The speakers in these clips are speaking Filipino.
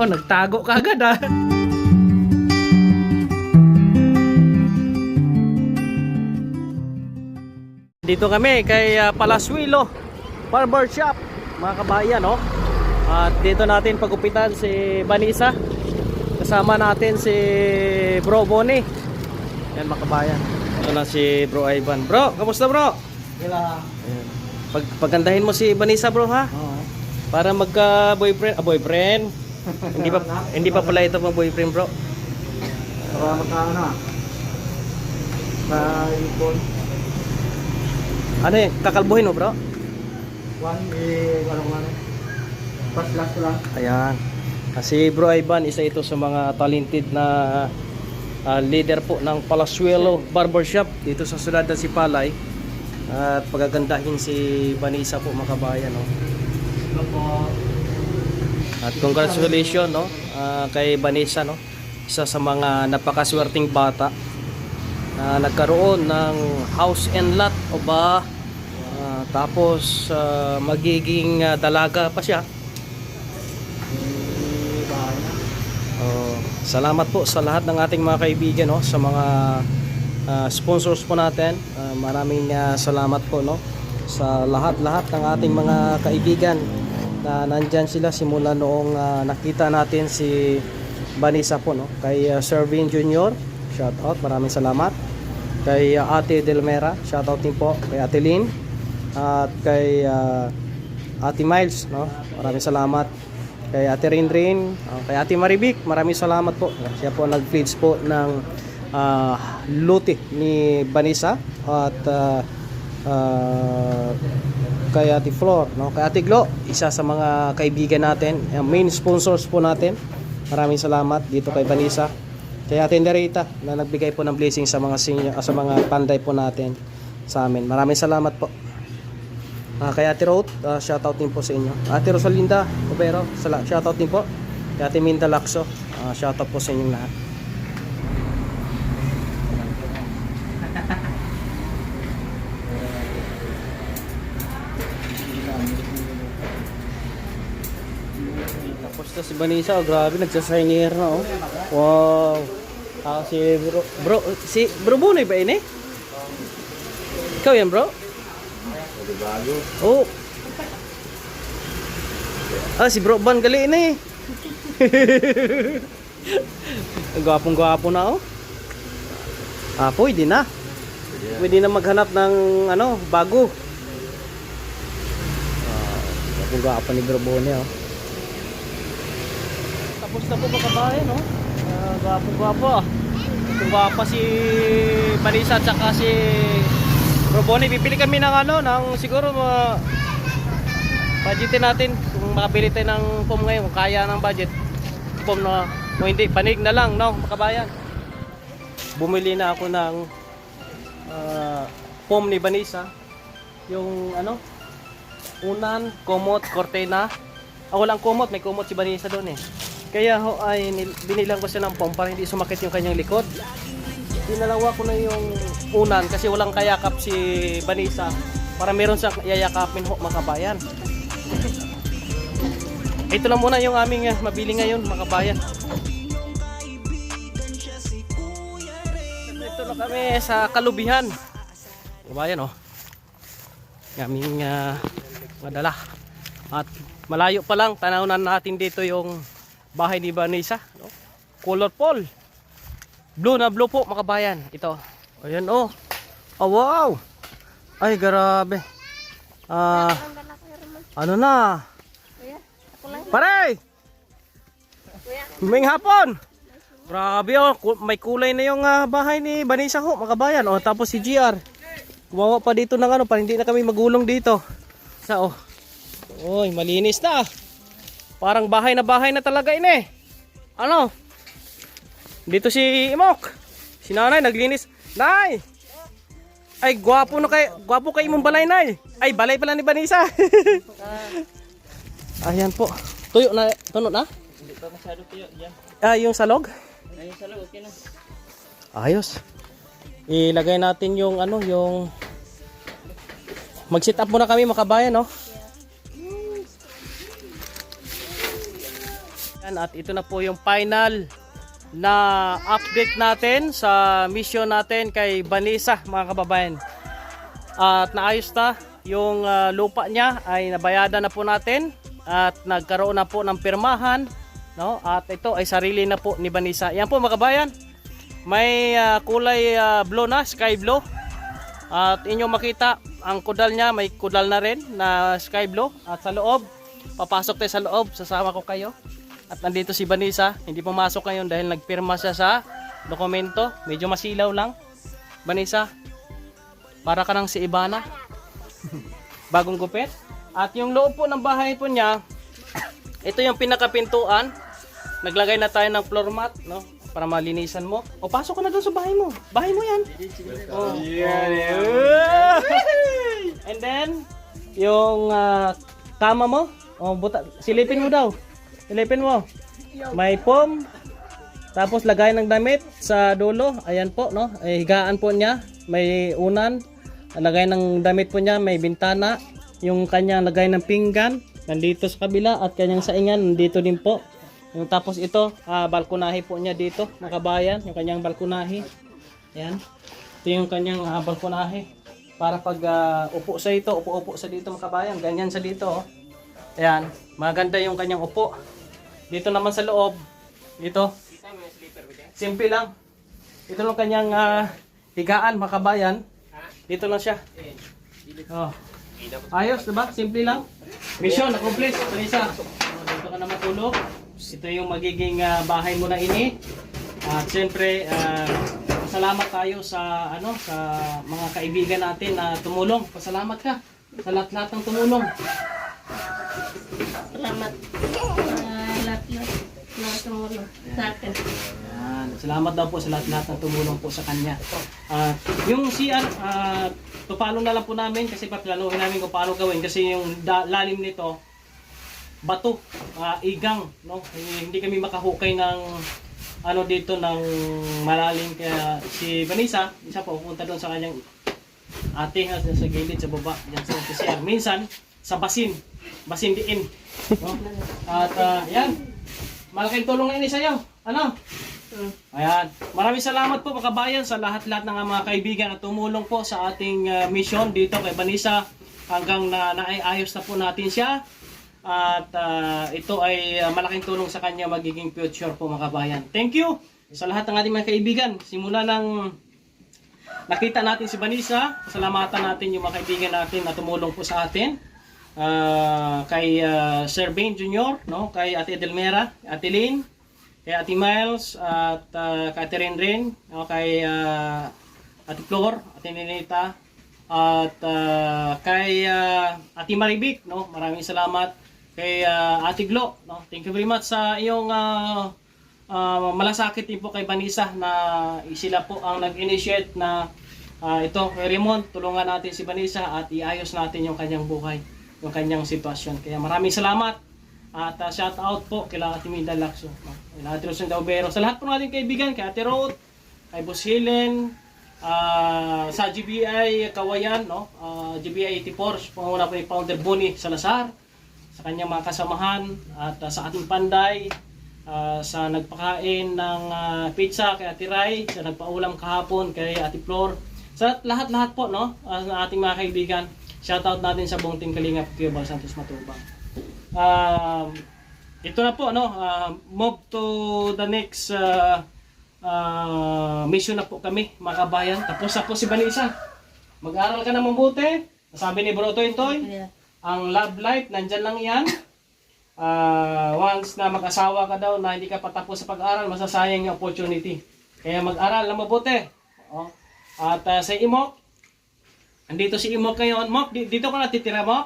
Oh, nagtago ka agad ah. Dito kami kay Palasuelo Barber Shop, mga kabayan, no? At dito natin pagupitan si Vanessa. Kasama natin si Bro Bonnie. Yan, mga kabayan. Ito na si Bro Ivan. Bro, kamusta bro? Kailangan. Ayan. Pagandahin mo si Vanessa bro ha? Oo. Para magka boyfriend, boyfriend. hindi pa pala ito mga boyfriend bro. Para magkano na? Ipon. Ano eh, kakalbuhin mo bro? Walang ano. Pas last lang. Ayan. Kasi Bro Ivan, isa ito sa mga talented na leader po ng Palasuelo Barbershop dito sa Ciudad ng Sipalay. At pagagandahin si Vanessa po, mga kabayan, no? At congratulations, no, kay Vanessa, no? Isa sa mga napakaswerteng bata na nagkaroon ng house and lot o ba, tapos magiging dalaga pa siya. Salamat po sa lahat ng ating mga kaibigan, no, sa mga sponsors po natin. Maraming salamat po, no, sa lahat-lahat ng ating mga kaibigan na nandyan sila simula noong nakita natin si Vanessa po, no. Kay Sir Vin Jr., shout out, maraming salamat. Kay Ate Delmera, shout out din po. Kay Ate Lynn at kay Ate Miles, no, maraming salamat. Kay Ate Rinrin, kay Ate Maribik, maraming salamat po. Siya po nag-feeds po ng luti ni Vanessa. At kay Ate Flor, no? Kay Ate Glo, isa sa mga kaibigan natin, main sponsors po natin. Maraming salamat dito kay Vanessa. Kay Ate Nerita na nagbigay po ng blessing sa mga senior, sa mga panday po natin sa amin. Maraming salamat po. Kay Ate Roth, shoutout din po sa inyo. Ate Rosalinda Obero, shoutout din po. Kay Ate Minda Lacso, shoutout po sa inyong lahat. Tapos na si Vanessa, grabe, nagsasaynger na, oh. Wow. Si Bro Bonoy ba ini? Ikaw yan bro? Bago. Oh. Si Bro Ban gali na eh. Ang gwapong-gwapo na, oh. Pwede na. Pwede na maghanap ng ano, bago. Gwapong-gwapo ni Bro Bonnie, oh. Tapos na po mga kabayan, no? Gwapo-gwapo, ah. Gwapa si Vanessa at saka si Bro Bonnie. Bibili kami ng ano, ng siguro budgetin natin kung makabili tayo ng foam ngayon, kung kaya ng budget. Foam na, kung hindi, panig na lang, no, mga kabayan. Bumili na ako ng foam ni Vanessa. Yung ano, unan, komot, cortina. Walang komot, may komot si Vanessa doon eh. Kaya ho ay binilang ko siya ng foam para hindi sumakit yung kanyang likod. Dinalawa ko na yung unan kasi walang kayakap si Vanessa para meron siyang yayakapin ho, mga kabayan. Ito lang muna yung aming mabili ngayon, mga kabayan. Ito na kami sa Kalubihan, kabayan, oh. Aming madala. At malayo pa lang, tanawnan natin dito yung bahay ni Vanessa, no? Colorful. Blue na blue po, mga kabayan. Ito. Ayan, oh. Oh, wow. Ay, grabe. Ano na? Pare! May hapon. Grabe, oh. May kulay na yung bahay ni Vanessa ho, mga kabayan. Oh, tapos si GR. Kumawa pa dito ng ano, para hindi na kami magulong dito. Sa, oh. Oy, malinis na. Parang bahay na talaga ini. Ano? Dito si Imok. Si Nanay naglinis. Nay! Ay, gwapo kay imong balay, Nay. Ay, balay pala ni Vanessa. Ayan po. Tuyo na, tunod na? Hindi pa masyado tuyo diyan. Yung salog? Ayun salog, okay na. Ayos. Ilagay natin yung ano, yung mag-sit up muna kami, mga kabayan, no? kaibigan, at ito na po yung final na update natin sa mission natin kay Vanessa, mga kababayan. At naayos na yung lupa niya, ay nabayadan na po natin at nagkaroon na po ng pirmahan, no? At ito ay sarili na po ni Vanessa. Yan po, mga kababayan, may kulay blue na, sky blue. At inyo makita ang kudal niya, may kudal na rin na sky blue. At sa loob, papasok tayo sa loob, sasama ko kayo. At nandito si Vanessa, hindi pumasok ngayon dahil nagpirma siya sa dokumento. Medyo masilaw lang. Vanessa, para ka nang si Ibana. Bagong gupit. At yung loob po ng bahay po niya, ito yung pinakapintuan. Naglagay na tayo ng floor mat, no? Para malinisan mo. O, pasok ka na doon sa bahay mo. Bahay mo yan. Oh. And then, yung kama mo, silipin mo daw. Silipin mo. May foam. Tapos lagay ng damit sa dulo. Ayan po, no? Higaan po niya. May unan. Lagay ng damit po niya. May bintana. Yung kanyang lagay ng pinggan. Nandito sa kabila. At kanyang saingan. Nandito din po. Yung tapos ito. Balkonahe po niya dito. Nakabayan. Yung kanyang balkonahe. Ayan. Ito yung kanyang balkonahe. Para pag upo sa ito. Upo sa dito mga kabayan. Ganyan sa dito. Oh. Ayan. Maganda yung kanyang upo. Dito naman sa loob, ito, simple lang. Ito lang kanyang higaan, makabayan. Dito lang siya. Oh. Ayos, diba? Simple lang. Mission, na-complete. Vanessa, dito ka na matulog. Ito yung magiging bahay mo na ini. At siyempre, pasalamat tayo sa, sa mga kaibigan natin na tumulong. Pasalamat ka sa lahat-lahat ng tumulong. Salamat lahat na tumulong sa atin. Yan. Salamat daw po sa lahat-lahat na tumulong po sa kanya. Yung CR, tupalo na lang po namin kasi paplanuhin namin kung paano gawin kasi yung lalim nito, bato, igang, no? Hindi kami makahukay ng dito ng malalim, kaya si Vanessa, isa po pupunta doon sa kanyang ate sa gilid sa baba, diyan sa CR. Minsan sa basin diin, no? At yan, malaking tulong na ini sa iyo. Ayan, maraming salamat po mga kabayan sa lahat-lahat ng mga kaibigan na tumulong po sa ating mission dito kay Vanessa hanggang naayos na po natin siya. At ito ay malaking tulong sa kanya magiging future po mga kabayan. Thank you sa lahat ng ating mga kaibigan. Simula nang nakita natin si Vanessa, pasalamatan natin yung mga kaibigan natin na tumulong po sa atin. Kay Sir Bain Jr., no? Kay Ate Edelmera, Ate Lynn, kay Ate Miles, at kay Ate Renren, no? Kay Ate Flor, Ate Ninita, at kay Ate Maribik, no? Maraming salamat. Kay Ate Glo, no? Thank you very much sa iyong malasakit din po kay Vanessa na sila po ang nag-initiate na ito, kay Raymond, tulungan natin si Vanessa at iayos natin yung kanyang buhay, yung kanyang sitwasyon. Kaya maraming salamat at shout out po kila Ate Minda Lacson, no? Kila Ate Rosenda Obero, sa lahat po ng ating kaibigan, kay Ate Road, kay Boss Helen, sa GBI Kawayan, no? GBI 84, panguna po ni Founder Bonnie Salazar, sa kanyang mga kasamahan, at sa ating Panday, sa nagpakain ng pizza kay Ate Rai, sa nagpaulam kahapon kay Ate Flor, sa lahat-lahat po, no? Sa ating mga kaibigan, shoutout natin sa buong Team Kalingap, Kuya Bal Santos Matubang. Ito na po, no? Move to the next mission na po kami, mga kabayan. Tapos na po si Vanessa. Mag-aral ka na mabuti. Sabi ni Bro Toy Toy, ang love life, nandyan lang yan. Once na mag-asawa ka daw na hindi ka patapos sa pag-aral, masasayang yung opportunity. Kaya mag-aral na mabuti. At sa Imok, andito si Imok ngayon. Mok, dito ka natitira, Mok?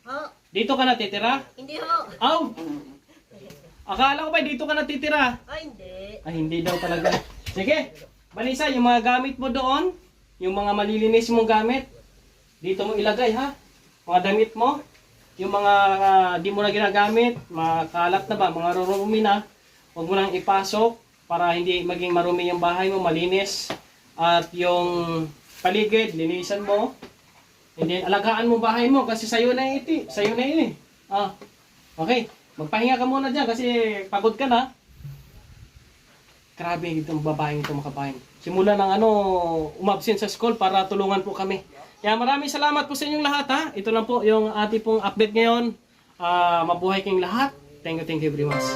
Ho? Dito ka natitira? Hindi ho. Aw! Akala ko ba dito ka natitira? Hindi. Ay, hindi daw talaga. Sige, Vanessa, yung mga gamit mo doon, yung mga malilinis mong gamit, dito mo ilagay, ha? Mga damit mo, yung mga di mo na ginagamit, makalat na ba, mga rurumi na, huwag mo nang ipasok para hindi maging marumi yung bahay mo, malinis. At yung paligid, linisan mo. Hindi, alagaan mo bahay mo kasi sa'yo na iti, sa'yo na yun eh. Okay. Magpahinga ka muna dyan kasi pagod ka na. Grabe itong babaeng ito mga kabayan. Simula ng umabsent sa school para tulungan po kami. Kaya maraming salamat po sa inyong lahat ha. Ito lang po yung ating pong update ngayon. Mabuhay kayong lahat. Thank you very much.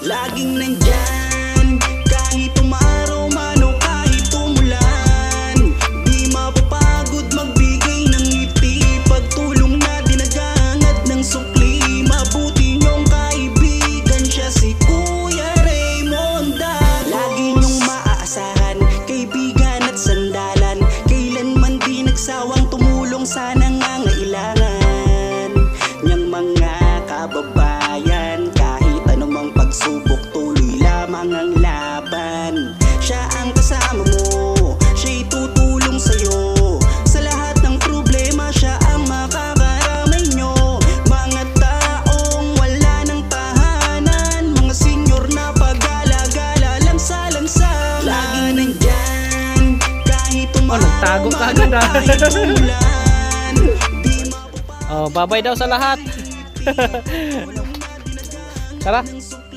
Laging nandyan, kahit umaraw man o kahit umulan. Di mapapagod magbigay ng ngiti, pagtulong na dinagangat ng sukli. Mabuti niyong kaibigan, siya si Kuya Raymond Dago. Lagi niyong maaasahan, kaibigan at sandalan. Kailanman di nagsawang tumulong sa nangangailangan niyang mga kababayan. Kahit anumang pagsubok, tuloy lamang ang laban. Siya ang kasama mo, siya'y tutulong sa'yo. Sa lahat ng problema, siya ang makakaramay nyo. Mga taong wala ng tahanan, mga senyor na pag-alagala lang sa lansangan. Laging nandyan, kahit nagtago umaraw ka man agad, o kahit umulan. Di mapapagod Babay daw sa lahat. Tara. ng sukli.